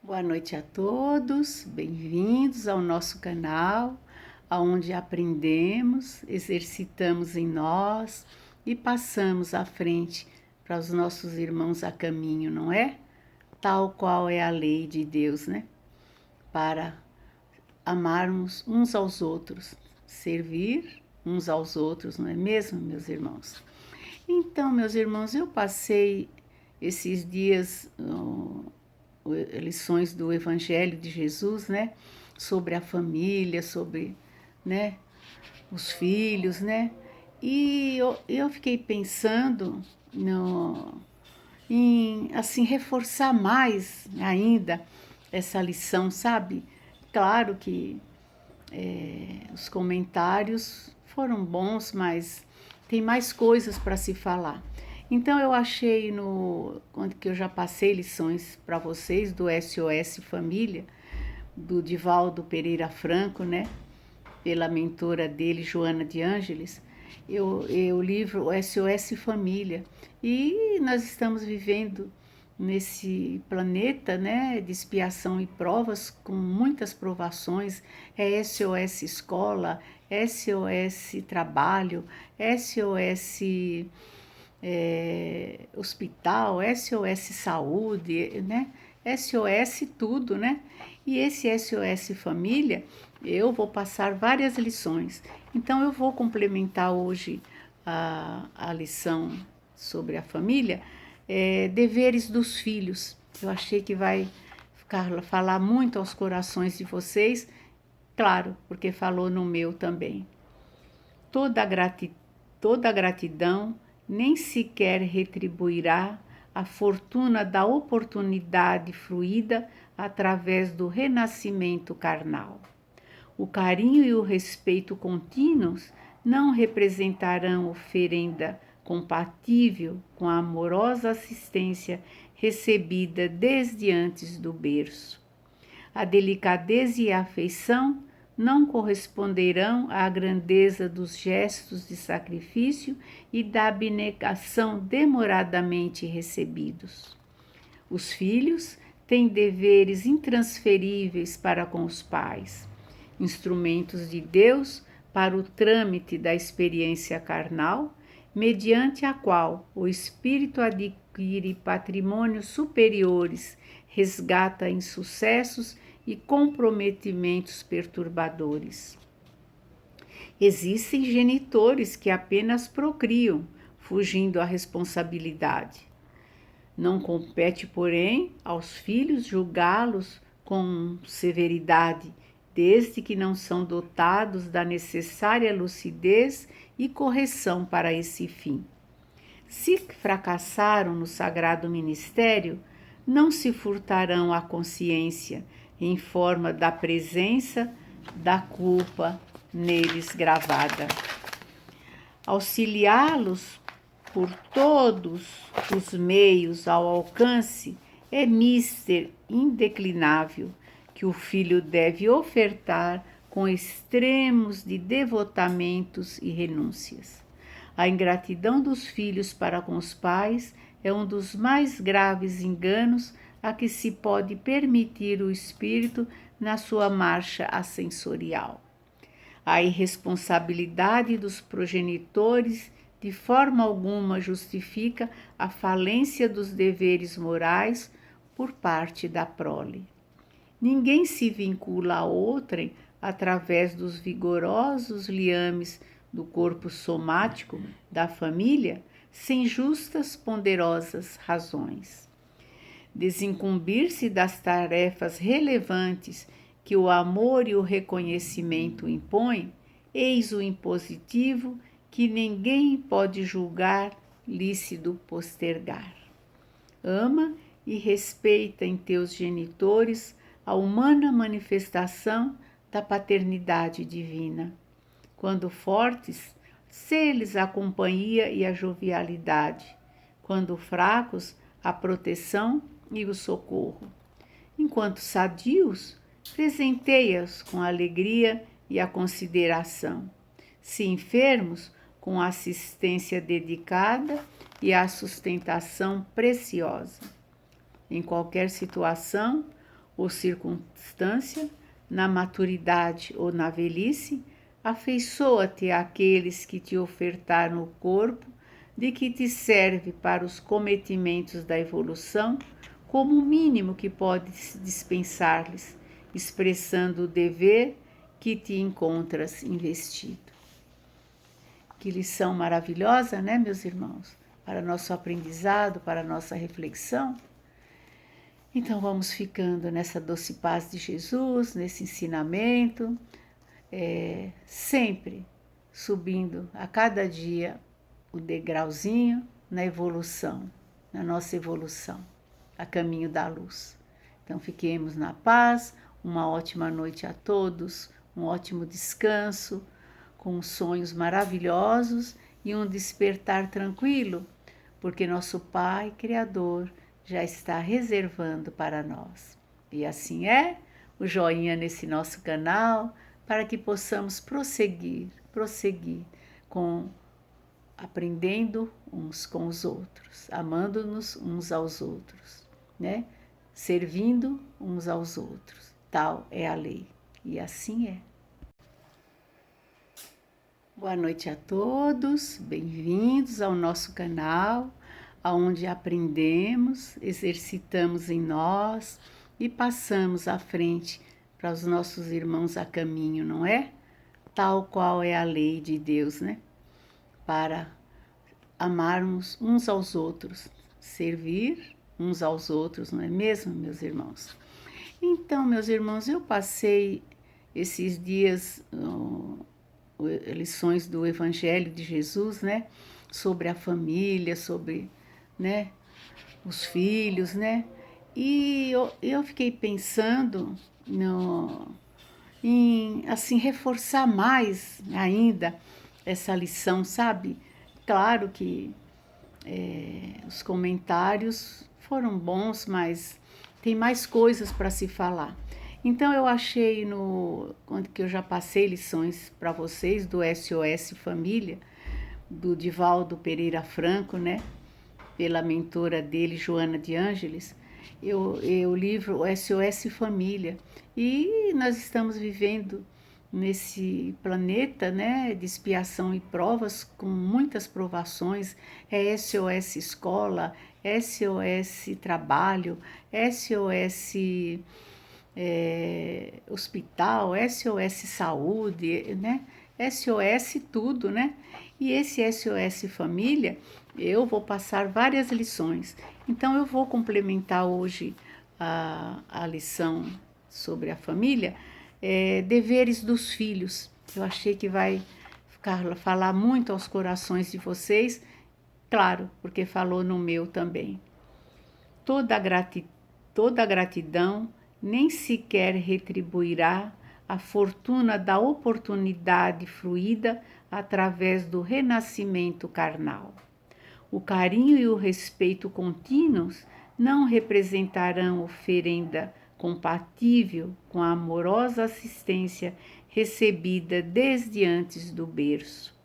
Boa noite a todos, bem-vindos ao nosso canal, onde aprendemos, exercitamos em nós e passamos à frente para os nossos irmãos a caminho, não é? Tal qual é a lei de Deus, né? Para amarmos uns aos outros, servir uns aos outros, não é mesmo, meus irmãos? Então, meus irmãos, eu passei esses dias lições do Evangelho de Jesus, né? Sobre a família, sobre, né? Os filhos, né? E eu fiquei pensando em, assim, reforçar mais ainda essa lição, sabe? Claro que os comentários foram bons, mas tem mais coisas para se falar. Então eu achei quando que eu já passei lições para vocês do SOS Família, do Divaldo Pereira Franco, né? Pela mentora dele, Joana de Ângeles, o livro SOS Família. E nós estamos vivendo nesse planeta, né, de expiação e provas, com muitas provações. É SOS Escola, SOS Trabalho, SOS Hospital, SOS Saúde, né? SOS tudo, né? E esse SOS Família, eu vou passar várias lições. Então eu vou complementar hoje a lição sobre a família, deveres dos filhos. Eu achei que vai falar muito aos corações de vocês, claro, porque falou no meu também. Toda gratidão nem sequer retribuirá a fortuna da oportunidade fruída através do renascimento carnal. O carinho e o respeito contínuos não representarão oferenda compatível com a amorosa assistência recebida desde antes do berço. A delicadeza e a afeição não corresponderão à grandeza dos gestos de sacrifício e da abnegação demoradamente recebidos. Os filhos têm deveres intransferíveis para com os pais, instrumentos de Deus para o trâmite da experiência carnal, mediante a qual o espírito adquire patrimônios superiores, resgata insucessos e comprometimentos perturbadores. Existem genitores que apenas procriam, fugindo à responsabilidade. Não compete, porém, aos filhos julgá-los com severidade, desde que não são dotados da necessária lucidez e correção para esse fim. Se fracassaram no sagrado ministério, não se furtarão à consciência em forma da presença da culpa neles gravada. Auxiliá-los por todos os meios ao alcance é mister indeclinável que o filho deve ofertar com extremos de devotamentos e renúncias. A ingratidão dos filhos para com os pais é um dos mais graves enganos a que se pode permitir o espírito na sua marcha ascensorial. A irresponsabilidade dos progenitores de forma alguma justifica a falência dos deveres morais por parte da prole. Ninguém se vincula a outrem através dos vigorosos liames do corpo somático da família sem justas, ponderosas razões. Desincumbir-se das tarefas relevantes que o amor e o reconhecimento impõem, eis o impositivo que ninguém pode julgar lícito postergar. Ama e respeita em teus genitores a humana manifestação da paternidade divina. Quando fortes, sê-lhes a companhia e a jovialidade. Quando fracos, a proteção e o socorro. Enquanto sadios, presenteia-os com a alegria e a consideração. Se enfermos, com a assistência dedicada e a sustentação preciosa. Em qualquer situação, ou circunstância, na maturidade ou na velhice, afeiçoa-te àqueles que te ofertaram o corpo, de que te serve para os cometimentos da evolução, como o mínimo que podes dispensar-lhes, expressando o dever que te encontras investido. Que lição maravilhosa, né, meus irmãos? Para nosso aprendizado, para nossa reflexão. Então vamos ficando nessa doce paz de Jesus, nesse ensinamento, sempre subindo a cada dia o degrauzinho na evolução, na nossa evolução, a caminho da luz. Então fiquemos na paz, uma ótima noite a todos, um ótimo descanso, com sonhos maravilhosos e um despertar tranquilo, porque nosso Pai Criador já está reservando para nós. E assim é, o joinha nesse nosso canal, para que possamos prosseguir com aprendendo uns com os outros, amando-nos uns aos outros, né? Servindo uns aos outros. Tal é a lei. E assim é. Boa noite a todos, bem-vindos ao nosso canal, onde aprendemos, exercitamos em nós e passamos à frente para os nossos irmãos a caminho, não é? Tal qual é a lei de Deus, né? Para amarmos uns aos outros, servir uns aos outros, não é mesmo, meus irmãos? Então, meus irmãos, eu passei esses dias lições do Evangelho de Jesus, né? Sobre a família, sobre, né? Os filhos, né? E eu fiquei pensando em, assim, reforçar mais ainda essa lição, sabe? Claro que os comentários foram bons, mas tem mais coisas para se falar. Então eu achei quando que eu já passei lições para vocês do SOS Família, do Divaldo Pereira Franco, né? Pela mentora dele, Joana de Ângeles, o livro SOS Família. E nós estamos vivendo nesse planeta, né, de expiação e provas, com muitas provações, SOS Escola, SOS Trabalho, SOS Hospital, SOS Saúde, né, SOS tudo, né, e esse SOS Família, eu vou passar várias lições, então eu vou complementar hoje a lição sobre a família, deveres dos filhos. Eu achei que vai falar muito aos corações de vocês, claro, porque falou no meu também. Toda gratidão nem sequer retribuirá a fortuna da oportunidade fruída através do renascimento carnal. O carinho e o respeito contínuos não representarão oferenda compatível com a amorosa assistência recebida desde antes do berço.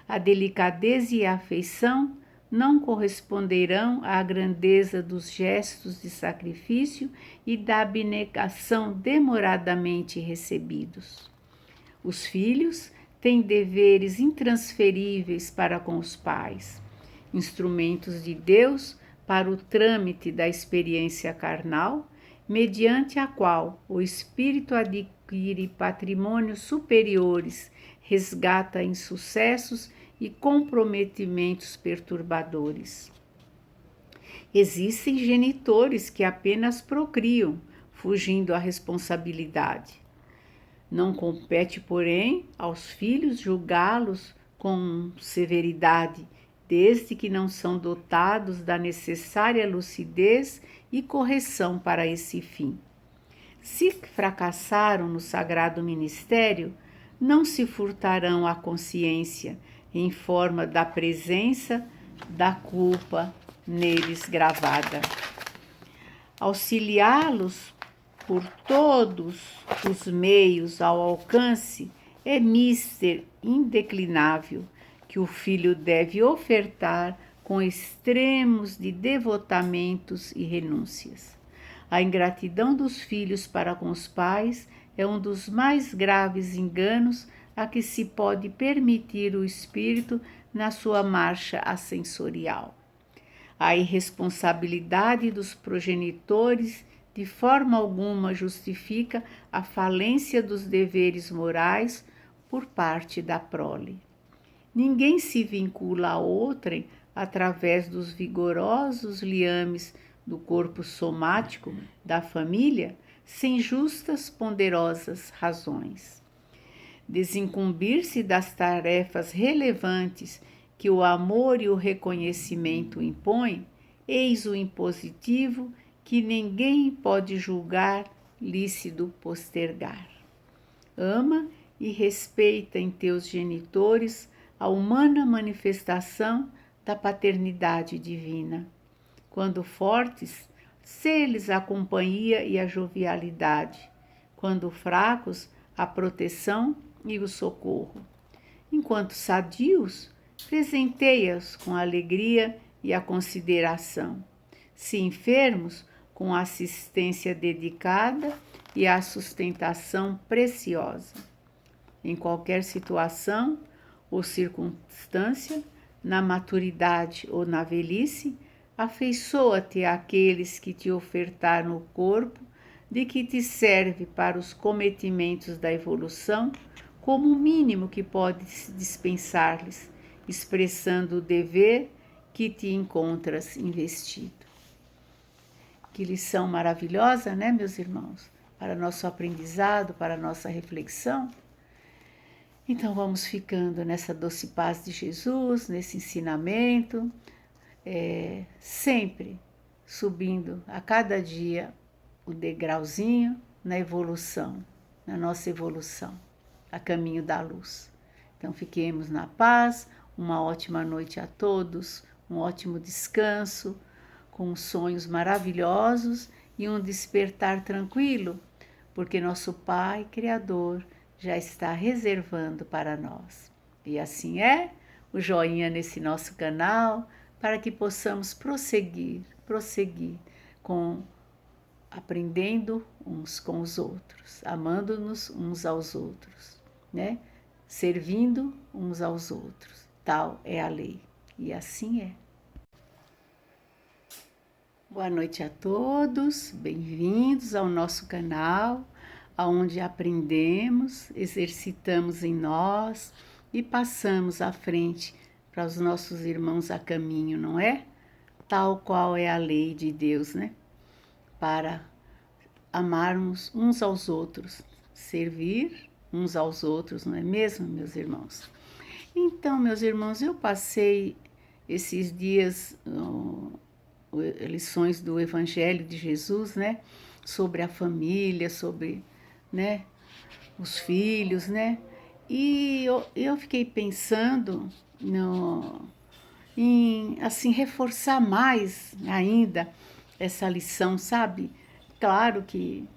A delicadeza e a afeição não corresponderão à grandeza dos gestos de sacrifício e da abnegação demoradamente recebidos. Os filhos têm deveres intransferíveis para com os pais, instrumentos de Deus para o trâmite da experiência carnal, mediante a qual o espírito adquire patrimônios superiores, resgata insucessos e comprometimentos perturbadores. Existem genitores que apenas procriam, fugindo à responsabilidade. Não compete, porém, aos filhos julgá-los com severidade, desde que não são dotados da necessária lucidez e correção para esse fim. Se fracassaram no sagrado ministério, não se furtarão à consciência em forma da presença da culpa neles gravada. Auxiliá-los por todos os meios ao alcance é mister indeclinável que o filho deve ofertar com extremos de devotamentos e renúncias. A ingratidão dos filhos para com os pais é um dos mais graves enganos a que se pode permitir o espírito na sua marcha ascensorial. A irresponsabilidade dos progenitores de forma alguma justifica a falência dos deveres morais por parte da prole. Ninguém se vincula a outrem através dos vigorosos liames do corpo somático da família sem justas, ponderosas razões. Desincumbir-se das tarefas relevantes que o amor e o reconhecimento impõem, eis o impositivo que ninguém pode julgar lícito postergar. Ama e respeita em teus genitores a humana manifestação da paternidade divina. Quando fortes, sê-lhes a companhia e a jovialidade. Quando fracos, a proteção e o socorro. Enquanto sadios, presenteia-os com a alegria e a consideração. Se enfermos, com a assistência dedicada e a sustentação preciosa. Em qualquer situação ou circunstância, na maturidade ou na velhice, afeiçoa-te àqueles que te ofertaram o corpo, de que te serve para os cometimentos da evolução, como o mínimo que podes dispensar-lhes, expressando o dever que te encontras investido. Que lição maravilhosa, né, meus irmãos? Para nosso aprendizado, para nossa reflexão. Então vamos ficando nessa doce paz de Jesus, nesse ensinamento, sempre subindo a cada dia o degrauzinho na evolução, na nossa evolução, a caminho da luz. Então fiquemos na paz, uma ótima noite a todos, um ótimo descanso, com sonhos maravilhosos e um despertar tranquilo, porque nosso Pai Criador já está reservando para nós. E assim é, o joinha nesse nosso canal, para que possamos prosseguir com aprendendo uns com os outros, amando-nos uns aos outros, né? Servindo uns aos outros. Tal é a lei. E assim é. Boa noite a todos, bem-vindos ao nosso canal, onde aprendemos, exercitamos em nós e passamos à frente para os nossos irmãos a caminho, não é? Tal qual é a lei de Deus, né? Para amarmos uns aos outros, servir uns aos outros, não é mesmo, meus irmãos? Então, meus irmãos, eu passei esses dias lições do Evangelho de Jesus, né? Sobre a família, sobre, né? Os filhos, né? E eu fiquei pensando em, assim, reforçar mais ainda essa lição, sabe? Claro que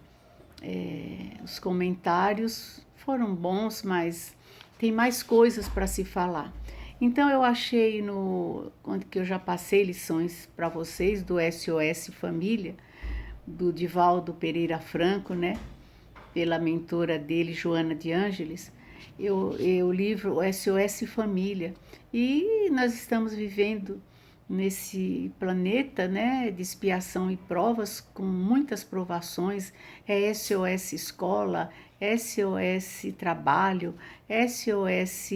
os comentários foram bons, mas tem mais coisas para se falar. Então eu achei que eu já passei lições para vocês do SOS Família, do Divaldo Pereira Franco, né? Pela mentora dele, Joana de Ângeles, o livro SOS Família. E nós estamos vivendo nesse planeta, né, de expiação e provas, com muitas provações, SOS Escola, SOS Trabalho, SOS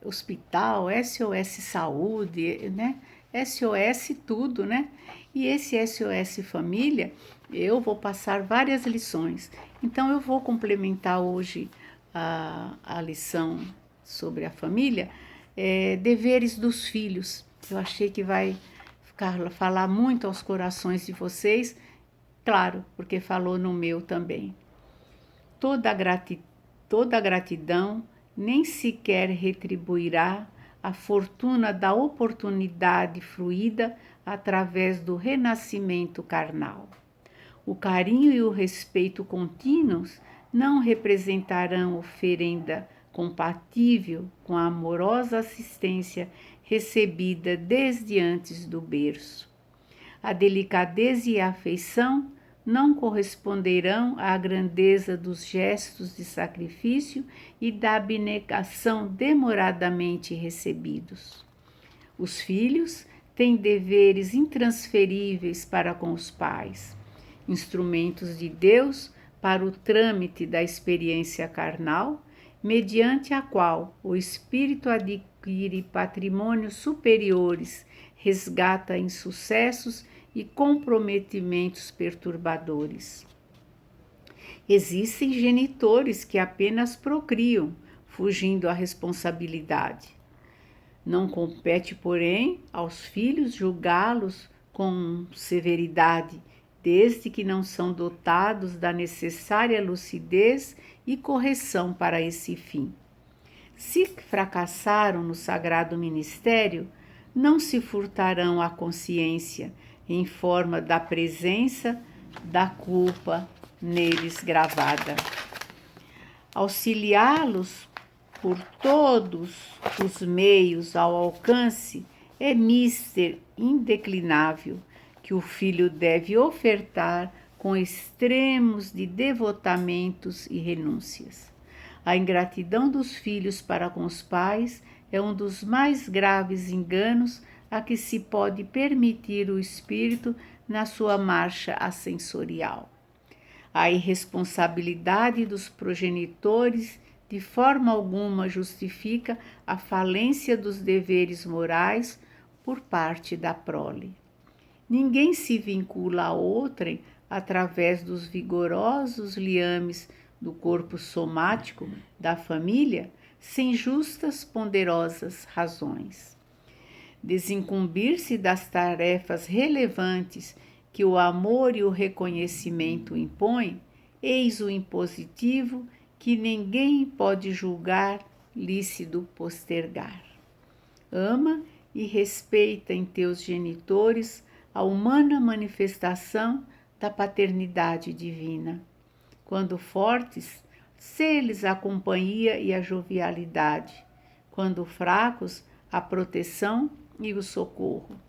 Hospital, SOS Saúde, né, SOS tudo, né, e esse SOS Família, eu vou passar várias lições, então eu vou complementar hoje a lição sobre a família, deveres dos filhos. Eu achei que vai falar muito aos corações de vocês, claro, porque falou no meu também. Toda gratidão nem sequer retribuirá a fortuna da oportunidade fruída através do renascimento carnal. O carinho e o respeito contínuos não representarão oferenda compatível com a amorosa assistência recebida desde antes do berço. A delicadeza e a afeição não corresponderão à grandeza dos gestos de sacrifício e da abnegação demoradamente recebidos. Os filhos têm deveres intransferíveis para com os pais, instrumentos de Deus para o trâmite da experiência carnal, mediante a qual o espírito adquire patrimônios superiores, resgata insucessos e comprometimentos perturbadores. Existem genitores que apenas procriam, fugindo à responsabilidade. Não compete, porém, aos filhos julgá-los com severidade, desde que não são dotados da necessária lucidez e correção para esse fim. Se fracassaram no sagrado ministério, não se furtarão à consciência em forma da presença da culpa neles gravada. Auxiliá-los por todos os meios ao alcance é mister indeclinável que o filho deve ofertar com extremos de devotamentos e renúncias. A ingratidão dos filhos para com os pais é um dos mais graves enganos a que se pode permitir o espírito na sua marcha ascensorial. A irresponsabilidade dos progenitores de forma alguma justifica a falência dos deveres morais por parte da prole. Ninguém se vincula a outrem através dos vigorosos liames do corpo somático da família sem justas, ponderosas razões. Desincumbir-se das tarefas relevantes que o amor e o reconhecimento impõem, eis o impositivo que ninguém pode julgar lícito postergar. Ama e respeita em teus genitores a humana manifestação da paternidade divina. Quando fortes, sê-lhes a companhia e a jovialidade. Quando fracos, a proteção e o socorro.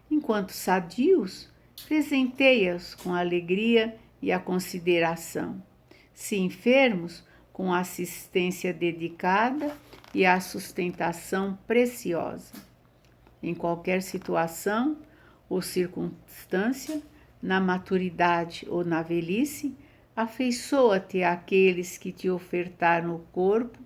Enquanto sadios, presenteia-os com a alegria e a consideração. Se enfermos, com a assistência dedicada e a sustentação preciosa. Em qualquer situação ou circunstância, na maturidade ou na velhice, afeiçoa-te àqueles que te ofertaram o corpo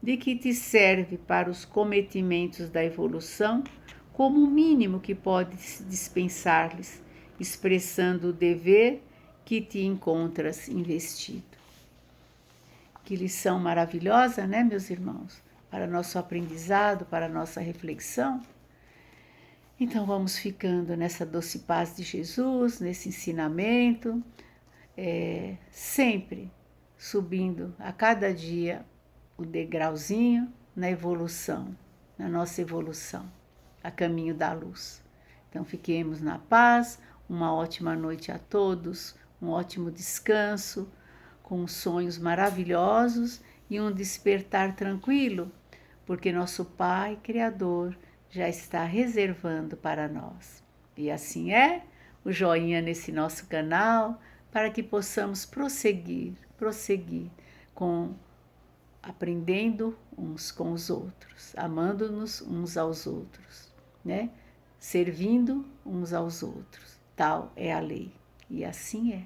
de que te serve para os cometimentos da evolução, como o mínimo que podes dispensar-lhes, expressando o dever que te encontras investido. Que lição maravilhosa, né, meus irmãos? Para nosso aprendizado, para nossa reflexão. Então vamos ficando nessa doce paz de Jesus, nesse ensinamento, sempre subindo a cada dia o degrauzinho na evolução, na nossa evolução, a caminho da luz. Então fiquemos na paz, uma ótima noite a todos, um ótimo descanso, com sonhos maravilhosos e um despertar tranquilo, porque nosso Pai Criador já está reservando para nós. E assim é, o joinha nesse nosso canal, para que possamos prosseguir com aprendendo uns com os outros, amando-nos uns aos outros, né? Servindo uns aos outros. Tal é a lei. E assim é.